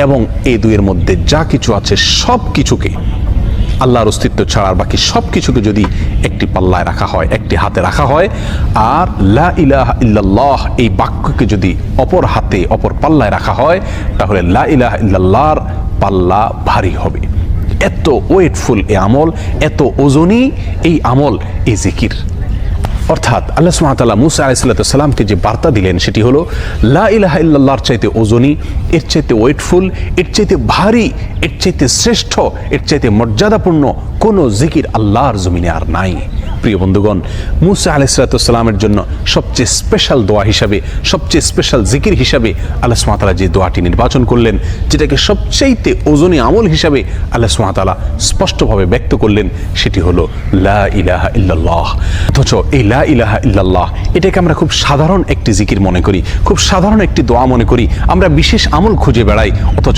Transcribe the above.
এবং এই দুইয়ের মধ্যে যা কিছু আছে সব কিছুকে, আল্লাহর অস্তিত্ব ছাড়া বাকি সব কিছুকে যদি একটি পাল্লায় রাখা হয়, একটি হাতে রাখা হয়, আর লা ইলাহা ইল্লাল্লাহ এই বাক্যকে যদি অপর হাতে অপর পাল্লায় রাখা হয়, তাহলে লা ইলাহা ইল্লাল্লাহর পাল্লা ভারী হবে। এত ওয়েটফুল এই আমল, এত ওজনী এই আমল, এই জিকির। অর্থাৎ আল্লাহ সুবহানাহু ওয়া তাআলা মুসা আলাইহিস সালামকে যে বার্তা দিলেন সেটি হলো লা ইলাহা ইল্লাল্লাহর চাইতে ওজনী, এর চাইতে ওয়েটফুল, এর চাইতে ভারী, এর চাইতে শ্রেষ্ঠ, এর চাইতে মর্যাদাপূর্ণ কোনো জিকির আল্লাহর জমিনে আর নাই। প্রিয় বন্ধুগণ, মুসা আলাইহিস সালামের জন্য সবচেয়ে স্পেশাল দোয়া হিসাবে, সবচেয়ে স্পেশাল জিকির হিসাবে আল্লাহ সুবহানাহু ওয়া তাআলা যে দোয়াটি নির্বাচন করলেন, যেটাকে সবচাইতে ওজনী আমল হিসাবে আল্লাহ সুবহানাহু ওয়া তাআলা স্পষ্টভাবে ব্যক্ত করলেন, সেটি হলো লা ইলাহা ইল্লাল্লাহ। অথচ এই লা ইলাহা ইল্লাল্লাহ এটাকে আমরা খুব সাধারণ একটি জিকির মনে করি, খুব সাধারণ একটি দোয়া মনে করি, আমরা বিশেষ আমল খুঁজে বেড়াই। অথচ